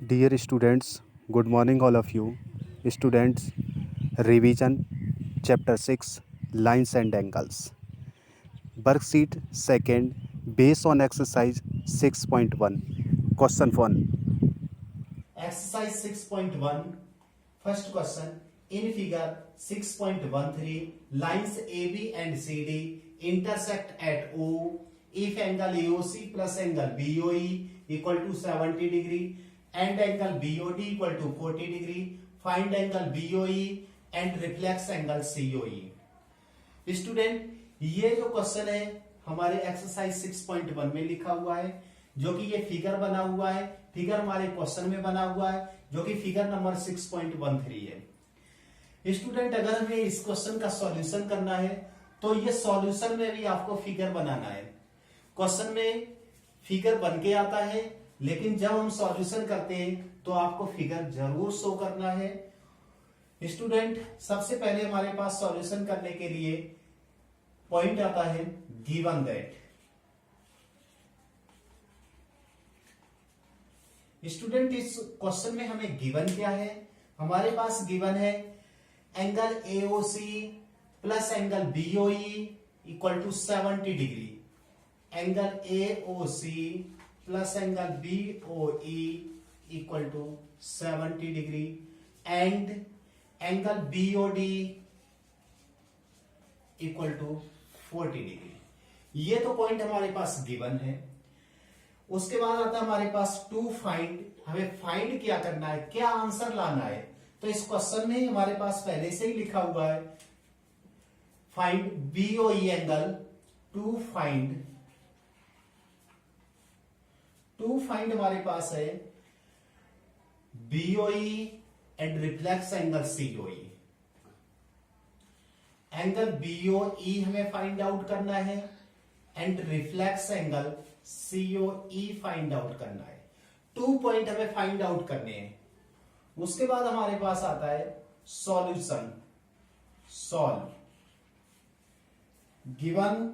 Dear students, good morning all of you. Students, revision chapter 6 lines and angles. Worksheet second based on exercise 6.1. Question 1. Exercise 6.1, first question. In figure 6.13, lines AB and CD intersect at O. If angle AOC plus angle BOE equal to 70 degree and angle BOD equal to 40 degree, find angle BOE and reflex angle COE. Student, ये जो question है हमारे exercise 6.1 में लिखा हुआ है, जो कि ये फिगर बना हुआ है। फिगर हमारे क्वेश्चन में बना हुआ है, जो कि फिगर नंबर 6.13 है। स्टूडेंट, अगर हमें इस क्वेश्चन का सॉल्यूशन करना है तो ये सॉल्यूशन में भी आपको फिगर बनाना है। क्वेश्चन में फिगर बन के आता है, लेकिन जब हम सॉल्यूशन करते हैं तो आपको फिगर जरूर शो करना है। स्टूडेंट, सबसे पहले हमारे पास सॉल्यूशन करने के लिए पॉइंट आता है गिवन दैट। स्टूडेंट, इस क्वेश्चन में हमें गिवन क्या है? हमारे पास गिवन है angle AOC plus angle BOE equal to 70 degree. Angle AOC plus angle BOE equal to 70 degree and angle BOD equal to 40 degree. ये तो पॉइंट हमारे पास गिवन है। उसके बाद आता है हमारे पास टू फाइंड। हमें फाइंड क्या करना है, क्या आंसर लाना है? तो इस क्वेश्चन में हमारे पास पहले से ही लिखा हुआ है find BOE angle. To find हमारे पास है BOE and reflex angle COE. Angle BOE हमें फाइंड आउट करना है and reflex angle COE find out करना है। 2 पॉइंट हमें फाइंड आउट करने हैं। उसके बाद हमारे पास आता है solution. Solve given,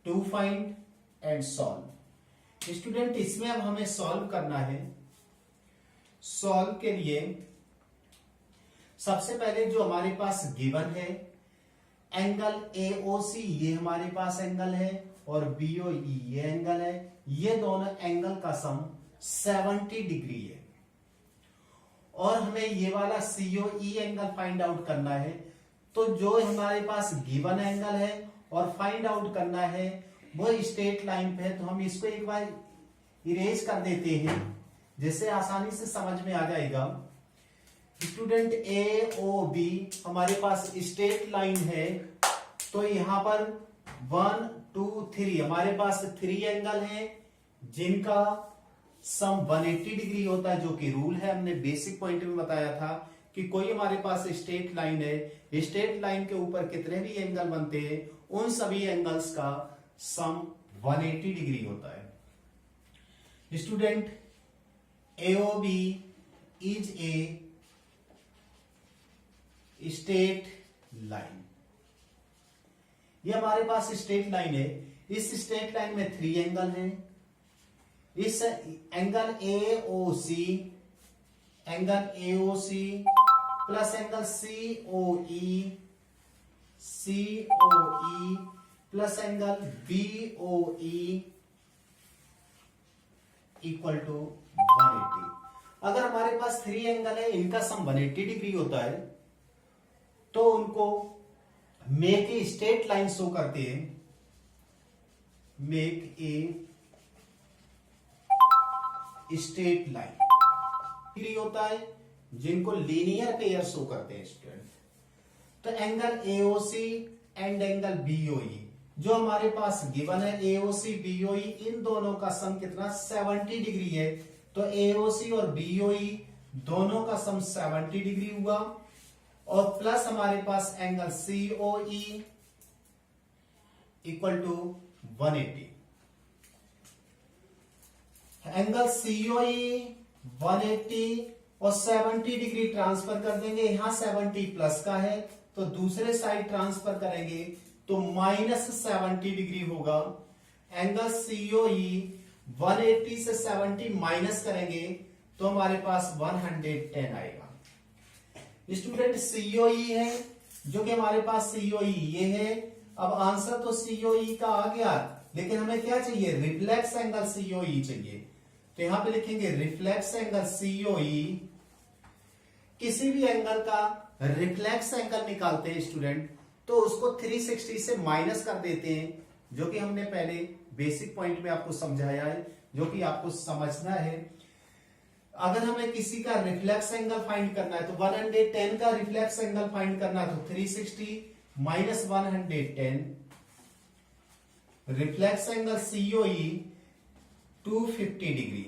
to find and solve. Student, इसमें अब हमें सॉल्व करना है। सॉल्व के लिए सबसे पहले जो हमारे पास गिवन है एंगल एओसी, ये हमारे पास एंगल है, और बीओई ये एंगल है। ये दोनों एंगल का सम 70 डिग्री है। और हमें ये वाला सीओई एंगल फाइंड आउट करना है। तो जो हमारे पास गिवन एंगल है और फाइंड आउट करना है वो स्ट्रेट लाइन पे है, तो हम इसको एक बार इरेज कर देते हैं, जिससे आसानी से समझ में आ जाएगा। स्टूडेंट, ए ओ बी हमारे पास स्ट्रेट लाइन है, तो यहां पर 1 2 3 हमारे पास 3 एंगल हैं जिनका सम 180 डिग्री होता है, जो कि रूल है। हमने बेसिक पॉइंट में बताया था कि कोई हमारे पास स्ट्रेट लाइन है, स्ट्रेट लाइन के ऊपर कितने भी एंगल बनते हैं उन सभी एंगल्स का सम 180 डिग्री होता है। Student, AOB is a straight line. ये हमारे पास स्ट्रेट लाइन है। इस स्ट्रेट लाइन में 3 एंगल हैं। इस angle AOC plus angle COE plus angle BOE equal to 180। अगर हमारे पास 3 एंगल है, इनका सम 180 डिग्री होता है, तो उनको make a straight line show करते हैं। मेक ए स्ट्रेट लाइन होता है जिनको लीनियर पेयर शो करते हैं स्टूडेंट। तो angle AOC and angle BOE जो हमारे पास गिवन है, एओसी बीओई, इन दोनों का सम कितना 70 डिग्री है। तो एओसी और बीओई दोनों का सम 70 डिग्री हुआ, और प्लस हमारे पास angle COE equal to 180। Angle COE 180 और 70 डिग्री ट्रांसफर कर देंगे। यहां 70 प्लस का है, तो दूसरे साइड ट्रांसफर करेंगे तो -70 डिग्री होगा। एंगल सीओई 180 से 70 माइनस करेंगे तो हमारे पास 110 आएगा। स्टूडेंट सीओई है, जो कि हमारे पास सीओई ये है। अब आंसर तो सीओई का आ गया, लेकिन हमें क्या चाहिए, रिफ्लेक्स एंगल सीओई चाहिए। तो यहां पे लिखेंगे रिफ्लेक्स एंगल सीओई। किसी भी एंगल का रिफ्लेक्स एंगल निकालते हैं स्टूडेंट, तो उसको 360 से माइनस कर देते हैं, जो कि हमने पहले बेसिक पॉइंट में आपको समझाया है, जो कि आपको समझना है। अगर हमें किसी का रिफ्लेक्स एंगल फाइंड करना है, तो 110 का रिफ्लेक्स एंगल फाइंड करना है, तो 360 minus 110, reflex angle COE 250 degree.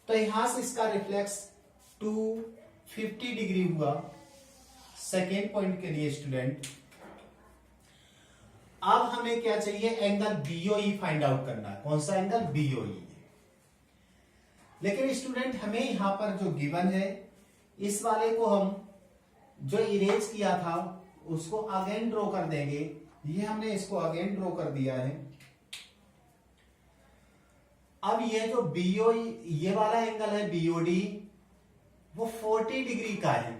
तो यहां से इसका रिफ्लेक्स 250 डिग्री हुआ सेकेंड पॉइंट के लिए स्टूडेंट। अब हमें क्या चाहिए, एंगल बीओई फाइंड आउट करना है। कौन सा एंगल, बीओई। लेकिन स्टूडेंट हमें यहां पर जो गिवन है, इस वाले को हम जो इरेज किया था उसको अगेन ड्रॉ कर देंगे। ये हमने इसको अगेन ड्रॉ कर दिया है। अब ये जो बीओई, ये वाला एंगल है बीओडी, वो 40 डिग्री का है,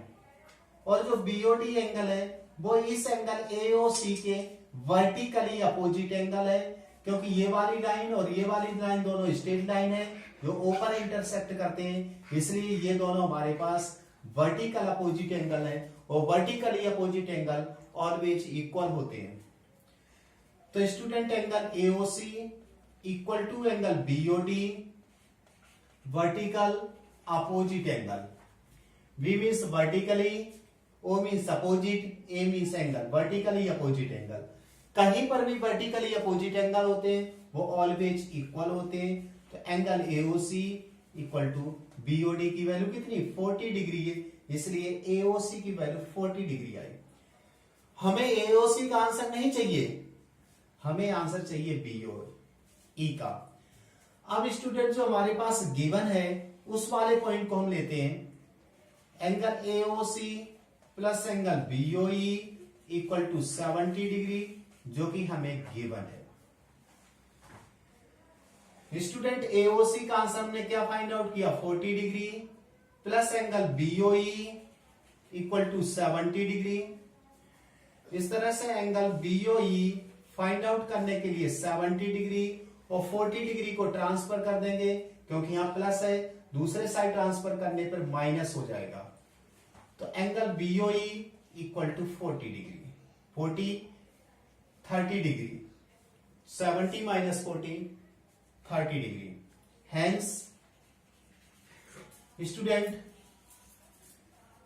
और जो बीओडी एंगल है वो इस एंगल एओसी के वर्टिकली अपोजिट एंगल है, क्योंकि ये वाली लाइन और ये वाली लाइन दोनों स्ट्रेट लाइन है जो ऊपर इंटरसेक्ट करते हैं, इसलिए ये दोनों हमारे पास वर्टिकल अपोजिट एंगल है, और vertically opposite angle always equal होते हैं। तो student angle AOC equal to angle BOD, vertical opposite angle. V means vertically, O means opposite, A means angle, vertically opposite angle. कहीं पर भी वर्टिकली अपोजिट एंगल होते हैं वो ऑलवेज इक्वल होते हैं। तो angle AOC equal to BOD की वैल्यू कितनी, 40 डिग्री है, इसलिए AOC की वैल्यू 40 डिग्री आई। हमें AOC का आंसर नहीं चाहिए, हमें आंसर चाहिए BOE का। अब स्टूडेंट जो हमारे पास गिवन है उस वाले पॉइंट को हम लेते हैं, angle AOC plus angle BOE equal to 70 degree, जो कि हमें गिवन है। स्टूडेंट AOC का आंसर हमने क्या फाइंड आउट किया, 40 degree plus angle BOE equal to 70 degree. इस तरह से एंगल BOE फाइंड आउट करने के लिए 70 डिग्री और 40 डिग्री को ट्रांसफर कर देंगे, क्योंकि यहां प्लस है, दूसरे साइड ट्रांसफर करने पर माइनस हो जाएगा। तो angle BOE equal to 40 degree, 30 degree, 70 minus 40 30 degree. Hence student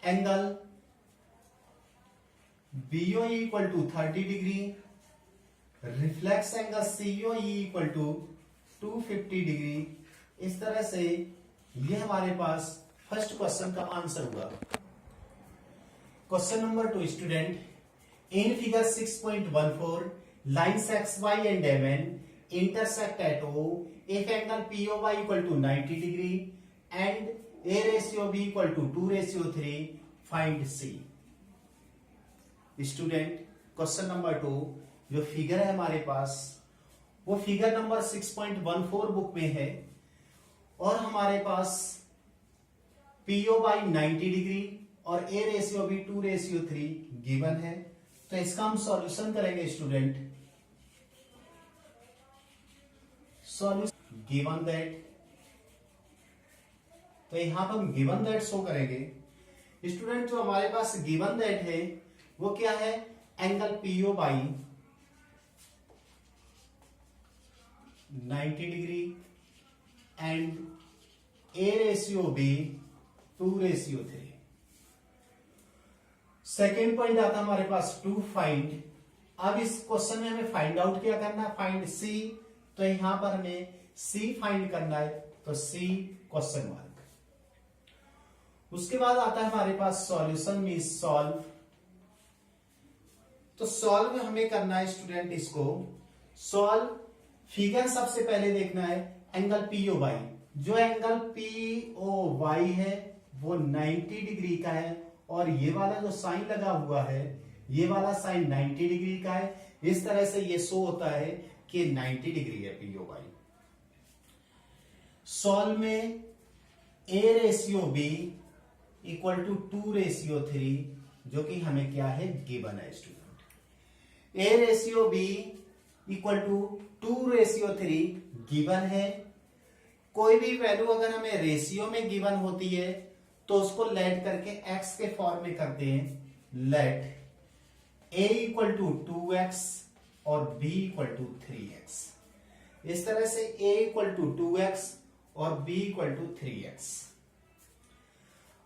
angle BOE equal to 30 degree, reflex angle COE equal to 250 degree. इस तरह से ये हमारे पास फर्स्ट क्वेश्चन का आंसर हुआ। Question number 2 student, in figure 6.14 lines XY and MN intersect at O if angle POY equal to 90 degree and A ratio B equal to 2:3, find C। Student question number 2 जो figure है हमारे पास वो figure number 6.14 book में है, और हमारे पास POY 90 degree और A ratio भी 2:3 गिवन है। तो इसका हम सॉल्यूशन करेंगे स्टूडेंट। सॉल्यूशन गिवन दैट, तो यहां पर हम गिवन दैट शो करेंगे। स्टूडेंट जो हमारे पास गिवन दैट है वो क्या है, angle POY 90 degree and A ratio भी 2:3। सेकेंड पॉइंट आता है हमारे पास टू फाइंड। अब इस क्वेश्चन में हमें फाइंड आउट क्या करना है, फाइंड C। तो यहां पर हमें C फाइंड करना है, तो C क्वेश्चन मार्क। उसके बाद आता है हमारे पास सॉल्यूशन में सॉल्व। तो सॉल्व हमें करना है स्टूडेंट, इसको सॉल्व फिगर सबसे पहले देखना है एंगल POY। जो एंगल POY है वो 90 डिग्री का है, और ये वाला जो साइन लगा हुआ है ये वाला साइन 90 डिग्री का है। इस तरह से ये शो होता है कि 90 डिग्री है POY। सॉल्व में A ratio B equal to 2:3, जो कि हमें क्या है, गिवन है student. A ratio B equal to 2:3 given है। कोई भी वैल्यू अगर हमें रेशियो में गिवन होती है तो उसको लेट करके एक्स के फॉर्म में करते हैं। Late A equal to 2x और b इक्वल टू 3x। इस तरह से a इक्वल टू 2x और b इक्वल टू 3x।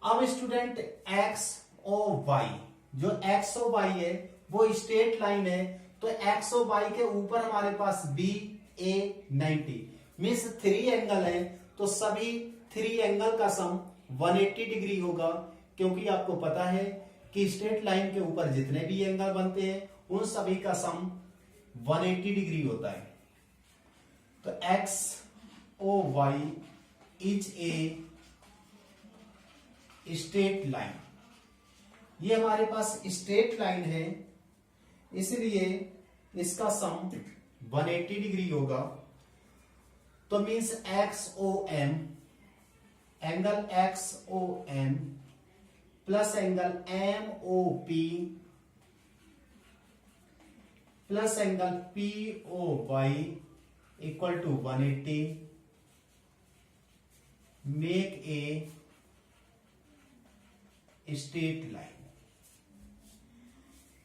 अब स्टूडेंट x और y, जो x और y है वो स्ट्रेट लाइन है, तो x और y के ऊपर हमारे पास b a 90 मीन्स 3 एंगल है, तो सभी 3 एंगल का सम 180 डिग्री होगा, क्योंकि आपको पता है कि स्ट्रेट लाइन के ऊपर जितने भी एंगल बनते हैं उन सभी का सम 180 डिग्री होता है। तो X O Y is a straight line, ये हमारे पास स्ट्रेट लाइन है, इसलिए इसका सम 180 डिग्री होगा। तो means X O M, angle X O M plus angle M O P plus angle P O Y equal to 180 make a straight line.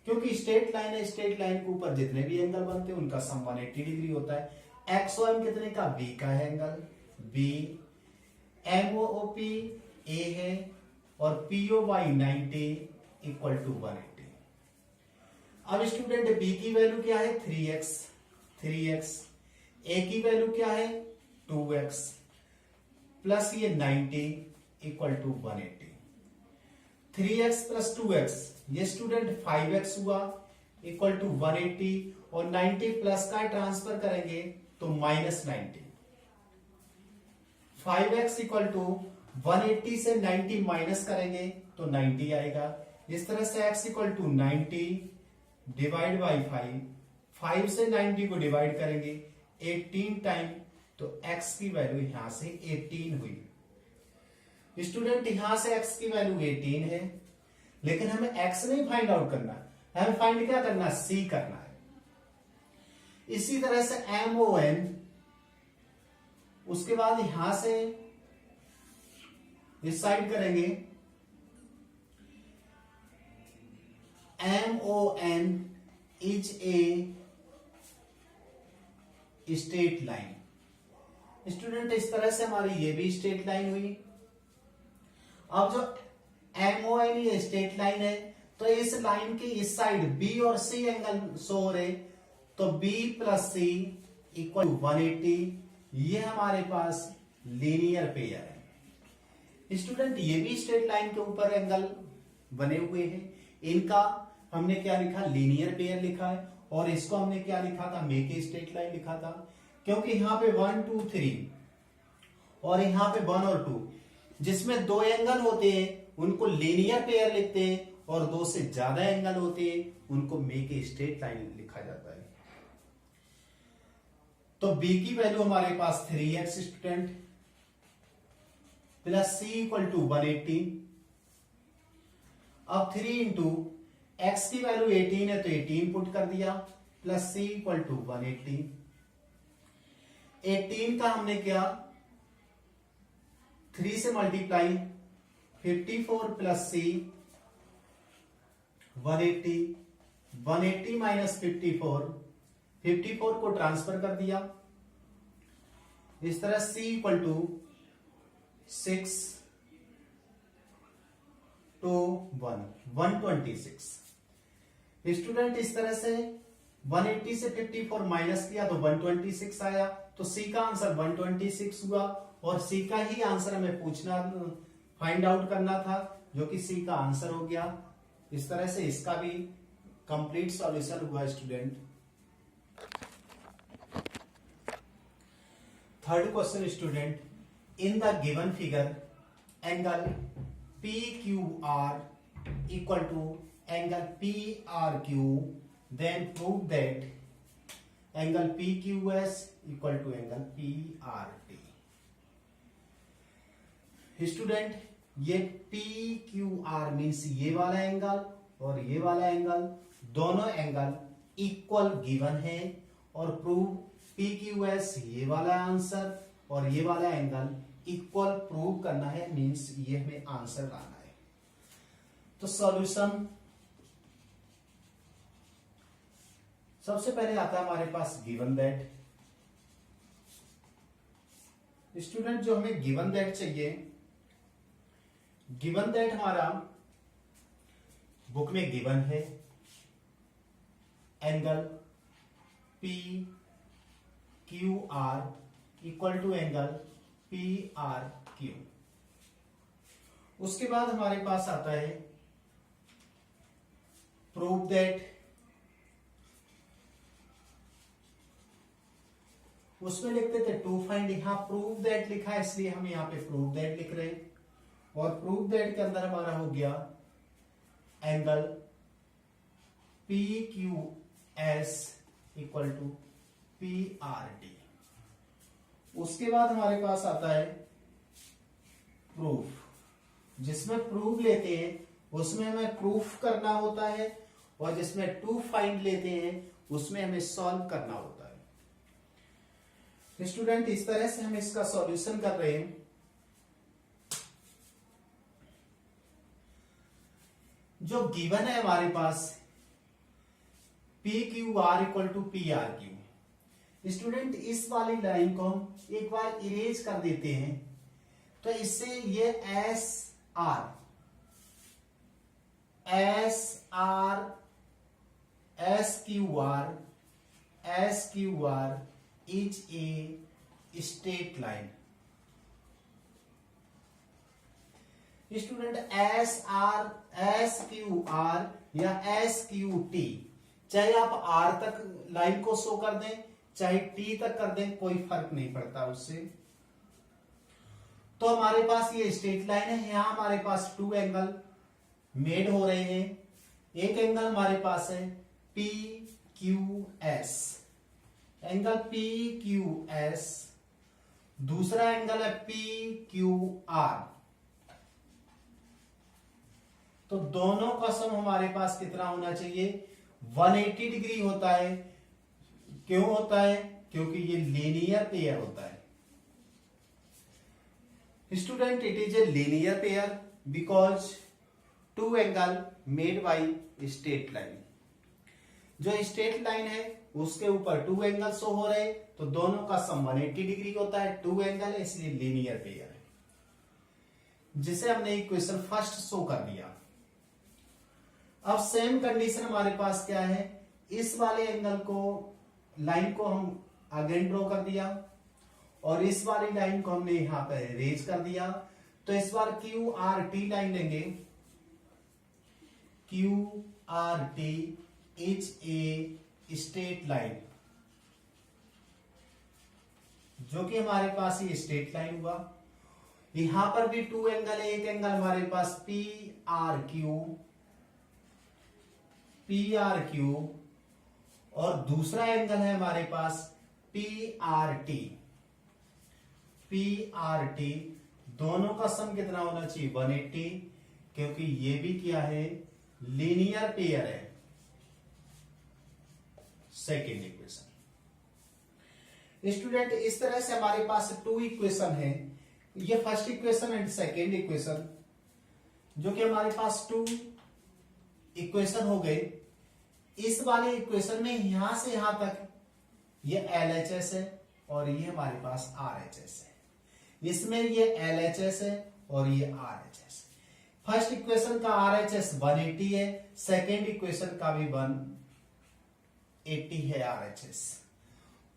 क्योंकि straight line है, straight line के ऊपर जितने भी एंगल बनते हैं उनका सम 180 डिग्री होता है। एक्स ओ एम कितने का, बी का है angle B, M O P A है और पीओ वाई 90 इक्वल टू 180। अब स्टूडेंट बी की वैल्यू क्या है, 3x, ए की वैल्यू क्या है 2x प्लस ये 90 equal to 180। 3x plus 2x ये स्टूडेंट 5x हुआ इक्वल टू 180 और 90 प्लस का ट्रांसफर करेंगे तो -90। 5x इक्वल टू 180 से 90 माइनस करेंगे तो 90 आएगा। इस तरह से x equal to 90 divide by 5 से 90 को डिवाइड करेंगे 18 टाइम, तो x की वैल्यू यहां से 18 हुई। स्टूडेंट यहां से x की वैल्यू 18 है, लेकिन हमें x नहीं फाइंड आउट करना, हमें फाइंड क्या करना, c करना है। इसी तरह से MON, उसके बाद यहां से इस साइड करेंगे MON is a straight line. Student इस तरह से हमारी ये भी स्ट्रेट लाइन हुई। अब जो MON ये स्ट्रेट लाइन है, तो इस लाइन के इस साइड B और C एंगल शो हो रहे, तो B प्लस C इक्वल 180, ये हमारे पास लीनियर पेयर है। स्टूडेंट ये भी स्ट्रेट लाइन के ऊपर एंगल बने हुए हैं, इनका हमने क्या लिखा, लीनियर पेयर लिखा है, और इसको हमने क्या लिखा था, मेक ए स्ट्रेट लाइन लिखा था। क्योंकि यहां पे 1 2 3 और यहां पे 1 और 2 जिसमें 2 एंगल होते हैं उनको लीनियर पेयर लिखते हैं, और 2 से ज्यादा एंगल होते हैं उनको मेक ए स्ट्रेट लाइन लिखा जाता है। तो b की वैल्यू हमारे पास 3x student plus c equal to 180। अब 3 इंटू एक्स की वैल्यू 18 है तो 18 पुट कर दिया प्लस c इक्वल टू 180। 18 का हमने किया 3 से मल्टीप्लाई, 54 प्लस c 180, 180 माइनस 54 को ट्रांसफर कर दिया। इस तरह c equal to 6 to 126। Student इस तरह से 180 से 54 माइनस किया तो 126 आया, तो C का आंसर 126 हुआ, और C का ही आंसर हमें पूछना, फाइंड आउट करना था, जो कि C का आंसर हो गया। इस तरह से इसका भी कंप्लीट सॉल्यूशन हुआ student. Third question student, in the given figure angle PQR equal to angle PRQ, then prove that angle PQS equal to angle PRT। Student ये पी क्यू आर मीन्स ये वाला एंगल और ये वाला angle, दोनों angle equal given है और prove P Q S ये वाला आंसर और ये वाला एंगल इक्वल प्रूव करना है, मीन्स ये हमें आंसर लाना है। तो सॉल्यूशन सबसे पहले आता है हमारे पास गिवन दैट। स्टूडेंट जो हमें गिवन दैट चाहिए, गिवन दैट हमारा बुक में गिवन है angle P Q R equal to angle P R Q. उसके बाद हमारे पास आता है प्रूव दैट। उसमें लिखते थे टू फाइंड, यहां प्रूव दैट लिखा है इसलिए हम यहां पे प्रूव दैट लिख रहे हैं। और प्रूव दैट के अंदर हमारा हो गया angle P Q S equal to P R D. उसके बाद हमारे पास आता है प्रूफ, जिसमें प्रूफ लेते हैं उसमें हमें प्रूफ करना होता है और जिसमें टू फाइंड लेते हैं उसमें हमें सॉल्व करना होता है। स्टूडेंट इस तरह से हम इसका सॉल्यूशन कर रहे हैं। जो गिवन है हमारे पास P Q R equal to P R Q. Student इस वाली लाइन को हम एक बार इरेज कर देते हैं तो इससे ये S R S Q R is a straight line. Student S Q R या एस क्यू टी, चाहे आप आर तक लाइन को शो कर दें चाहे टी तक कर दें, कोई फर्क नहीं पड़ता उससे। तो हमारे पास ये स्ट्रेट लाइन है, यहां हमारे पास टू एंगल मेड हो रहे हैं। एक एंगल हमारे पास है P Q S, angle P Q S, दूसरा एंगल है पी क्यू आर। तो दोनों का सम हमारे पास कितना होना चाहिए? 180 डिग्री होता है। क्यों होता है? क्योंकि ये लीनियर पेयर होता है। Student it is a linear pair because two angle made by straight line. जो स्ट्रेट लाइन है उसके ऊपर टू एंगल शो हो रहे, तो दोनों का सम 180 डिग्री होता है। टू एंगल है इसलिए लीनियर पेयर है, जिसे हमने इक्वेशन फर्स्ट शो कर दिया। अब सेम कंडीशन हमारे पास क्या है, इस वाले एंगल को लाइन को हम अगेन ड्रॉ कर दिया और इस वाली लाइन को हमने यहां पर रेज कर दिया। तो इस बार क्यू आर टी लाइन लेंगे। Q R T is a straight line, जो कि हमारे पास ये स्ट्रेट लाइन हुआ। यहां पर भी टू एंगल है, एक एंगल हमारे पास पी आर क्यू और दूसरा एंगल है हमारे पास पी आर टी। दोनों का सम कितना होना चाहिए? 180, क्योंकि ये भी क्या है? लीनियर पेयर है। Second equation. स्टूडेंट इस तरह से हमारे पास टू इक्वेशन है, ये first equation and second equation, जो कि हमारे पास टू इक्वेशन हो गए। इस वाले इक्वेशन में यहां से यहां तक ये LHS है और ये हमारे पास RHS है। इसमें ये LHS है और ये RHS। फर्स्ट इक्वेशन का RHS 180 है, सेकेंड इक्वेशन का भी 180 है RHS।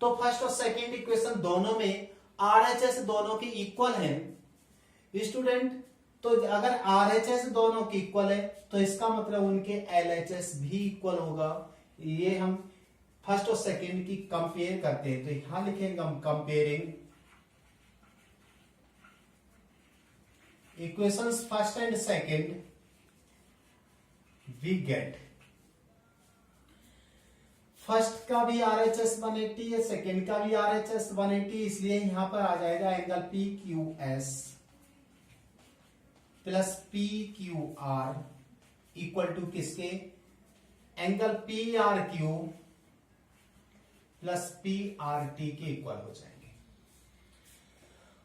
तो फर्स्ट और सेकेंड इक्वेशन दोनों में RHS दोनों के इक्वल है। स्टूडेंट तो अगर RHS दोनों के इक्वल है तो इसका मतलब उनके LHS भी इक्वल होगा। ये हम फर्स्ट और सेकेंड की कंपेयर करते हैं, तो यहां लिखेंगे हम comparing equations first and second, we get first का भी RHS 180 है, सेकेंड का भी RHS 180, इसलिए यहां पर आ जाएगा angle PQS plus P Q R equal to किसके, angle P R Q plus P R T के इक्वल हो जाएंगे।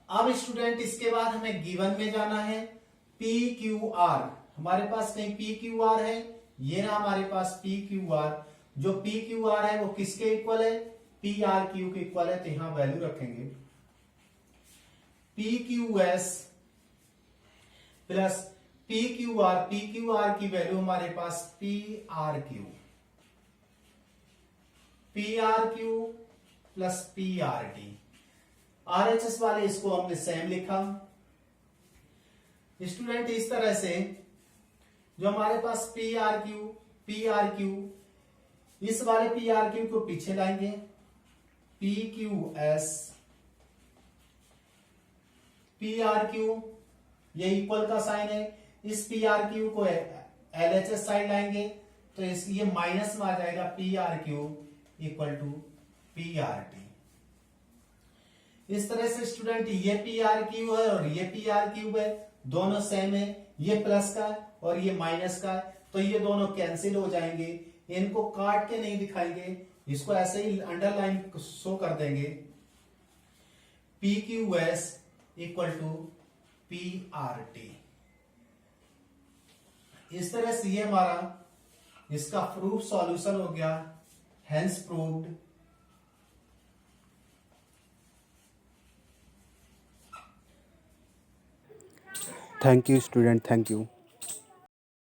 अब स्टूडेंट इसके बाद हमें गिवन में जाना है। पी क्यू आर हमारे पास कहीं पी क्यू आर है, ये ना हमारे पास पी क्यू आर, जो पी क्यू आर है वो किसके इक्वल है, पी आर क्यू के इक्वल है, तो यहां वैल्यू रखेंगे P Q S plus P Q R की वैल्यू हमारे पास P R Q plus P R T. R H S वाले इसको हमने सेम लिखा। स्टूडेंट इस तरह से जो हमारे पास पी आर क्यू इस वाले पी आर क्यू को पीछे लाएंगे, P Q S P R Q, ये इक्वल का साइन है, इस पी आर क्यू को एल एच एस साइड लाएंगे तो ये माइनस में आ जाएगा P R Q equal to P R T. इस तरह से स्टूडेंट ये पी आर क्यू है और ये पी आर क्यू है, दोनों सेम है, ये प्लस का और ये माइनस का, तो ये दोनों कैंसिल हो जाएंगे। इनको काट के नहीं दिखाएंगे, इसको ऐसे ही अंडरलाइन शो कर देंगे, P Q S equal to P R T. इस तरह से ये हमारा इसका प्रूफ सॉल्यूशन हो गया, hence proved. Thank you student, thank you.